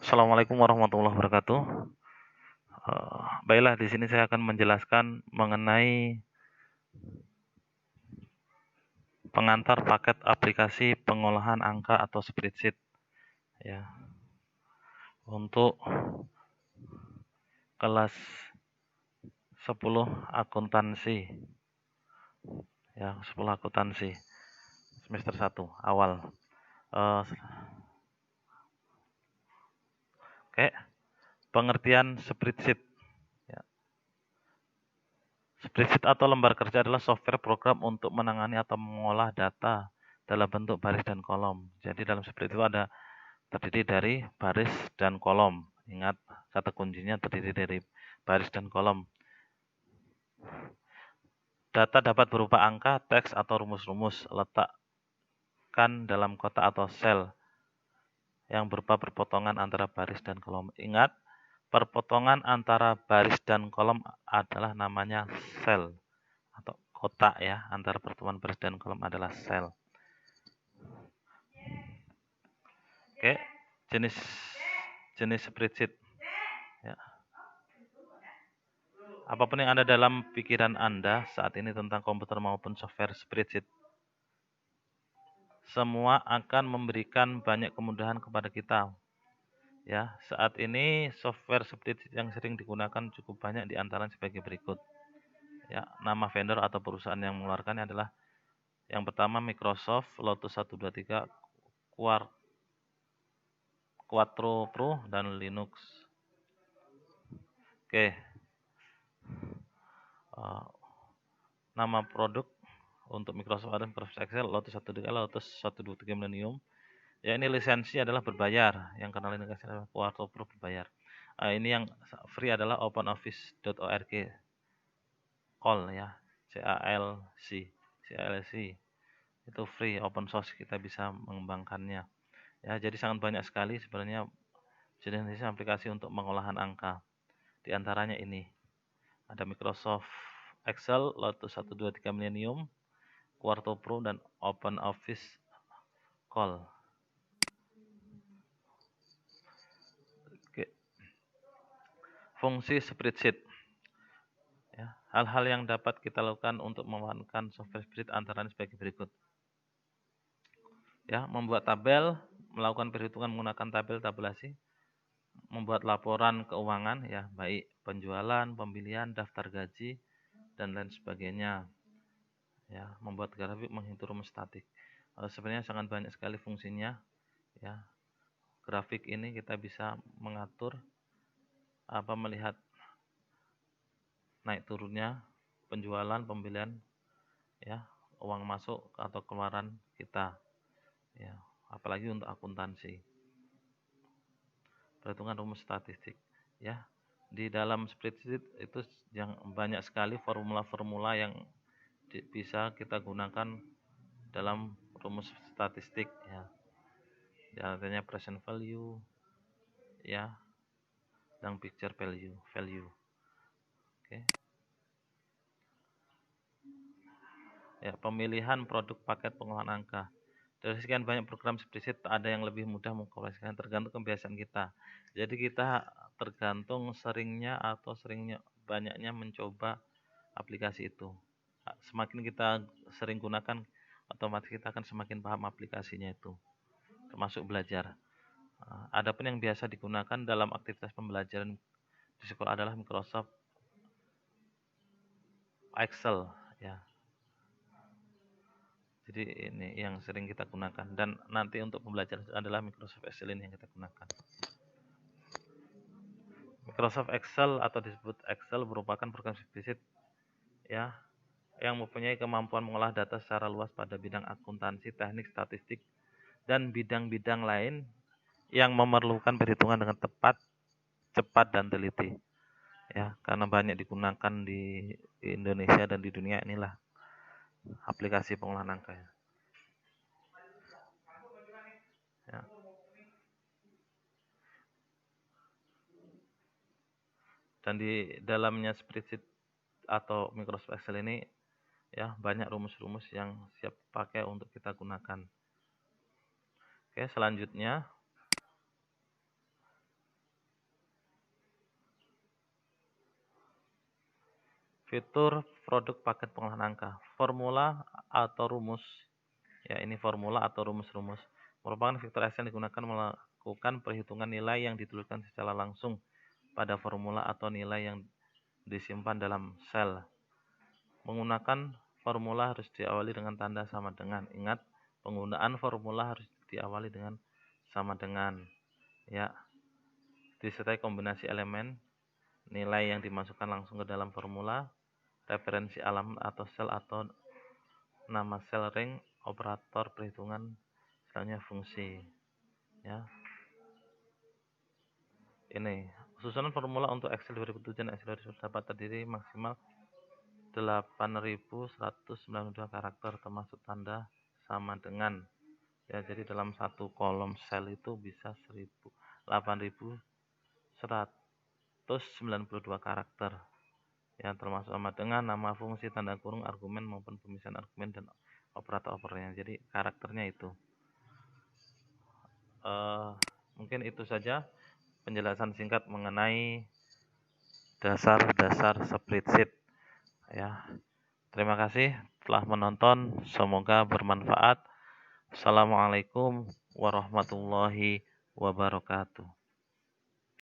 Assalamualaikum warahmatullahi wabarakatuh. Baiklah, di sini saya akan menjelaskan mengenai pengantar paket aplikasi pengolahan angka atau spreadsheet ya. Untuk kelas 10 akuntansi ya, 10 akuntansi semester 1 awal. Oke, pengertian spreadsheet ya. Spreadsheet atau lembar kerja adalah software program untuk menangani atau mengolah data dalam bentuk baris dan kolom. Jadi dalam spreadsheet itu terdiri dari baris dan kolom. Ingat, kata kuncinya terdiri dari baris dan kolom. Data dapat berupa angka, teks, atau rumus-rumus. Letakkan dalam kotak atau sel yang berupa perpotongan antara baris dan kolom. Ingat, perpotongan antara baris dan kolom adalah namanya sel atau kotak ya. Antara pertemuan baris dan kolom adalah sel. Oke, jenis spreadsheet ya. Apapun yang ada dalam pikiran Anda saat ini tentang komputer maupun software spreadsheet, semua akan memberikan banyak kemudahan kepada kita. Ya, saat ini software spreadsheet yang sering digunakan cukup banyak, di antaranya sebagai berikut. Ya, nama vendor atau perusahaan yang mengeluarkannya adalah yang pertama Microsoft, Lotus 123, Quattro Pro, dan Linux. Oke. Nama produk untuk Microsoft ada Microsoft Excel, Lotus 123, Lotus 123 Millennium. Ya, ini lisensi adalah berbayar. Yang kenal lisensi adalah Quattro Pro berbayar. Ini yang free adalah openoffice.org. CALC ya. CALC. Itu free, open source, kita bisa mengembangkannya. Ya, jadi sangat banyak sekali sebenarnya jenis aplikasi untuk pengolahan angka. Di antaranya ini. Ada Microsoft Excel, Lotus 123 Millennium, Quarto Pro, dan OpenOffice Call. Oke. Fungsi spreadsheet. Ya, hal-hal yang dapat kita lakukan untuk memanfaatkan software spreadsheet antaranya sebagai berikut. Ya, membuat tabel, melakukan perhitungan menggunakan tabel tabulasi, membuat laporan keuangan ya, baik penjualan, pembelian, daftar gaji, dan lain sebagainya. Ya, membuat grafik, menghitung rumus statik. Sebenarnya sangat banyak sekali fungsinya ya. Grafik ini kita bisa mengatur melihat naik turunnya penjualan, pembelian ya, uang masuk atau keluaran kita ya, apalagi untuk akuntansi. Perhitungan rumus statistik ya. Di dalam spreadsheet itu yang banyak sekali formula-formula yang bisa kita gunakan dalam rumus statistik ya. Di antaranya present value ya, dan picture value. Oke. Ya, pemilihan produk paket pengolahan angka. Dari sekian banyak program spreadsheet, ada yang lebih mudah mengkomunikasikan, tergantung kebiasaan kita. Jadi kita tergantung seringnya atau banyaknya mencoba aplikasi itu. Semakin kita sering gunakan, otomatis kita akan semakin paham aplikasinya itu, termasuk belajar. Adapun yang biasa digunakan dalam aktivitas pembelajaran di sekolah adalah Microsoft Excel ya. Jadi ini yang sering kita gunakan, dan nanti untuk pembelajaran adalah Microsoft Excel ini yang kita gunakan. Microsoft Excel atau disebut Excel merupakan program spreadsheet ya, yang mempunyai kemampuan mengolah data secara luas pada bidang akuntansi, teknik, statistik, dan bidang-bidang lain yang memerlukan perhitungan dengan tepat, cepat, dan teliti. Ya, karena banyak digunakan di Indonesia dan di dunia, inilah aplikasi pengolahan angka ya. Dan di dalamnya spreadsheet atau Microsoft Excel ini ya, banyak rumus-rumus yang siap pakai untuk kita gunakan. Oke, selanjutnya Fitur produk paket pengolahan angka. Formula atau rumus. Ya, ini formula atau rumus-rumus. Merupakan fitur Excel yang digunakan melakukan perhitungan nilai yang dituliskan secara langsung pada formula atau nilai yang disimpan dalam sel. Menggunakan formula harus diawali dengan tanda sama dengan. Ingat, penggunaan formula harus diawali dengan sama dengan. Ya, disertai kombinasi elemen, nilai yang dimasukkan langsung ke dalam formula, referensi alamat atau sel atau nama sel ring, operator perhitungan, selanjutnya fungsi. Ya, ini susunan formula untuk Excel 2007 dan Excel 2000 dapat terdiri maksimal 8.192 karakter termasuk tanda sama dengan. Ya, jadi dalam satu kolom sel itu bisa 8.192 karakter. Ya, termasuk sama dengan nama fungsi, tanda kurung, argumen maupun pemisahan argumen dan operator-operatornya. Jadi karakternya itu. Mungkin itu saja penjelasan singkat mengenai dasar-dasar spreadsheet. Ya, terima kasih telah menonton. Semoga bermanfaat. Assalamualaikum warahmatullahi wabarakatuh.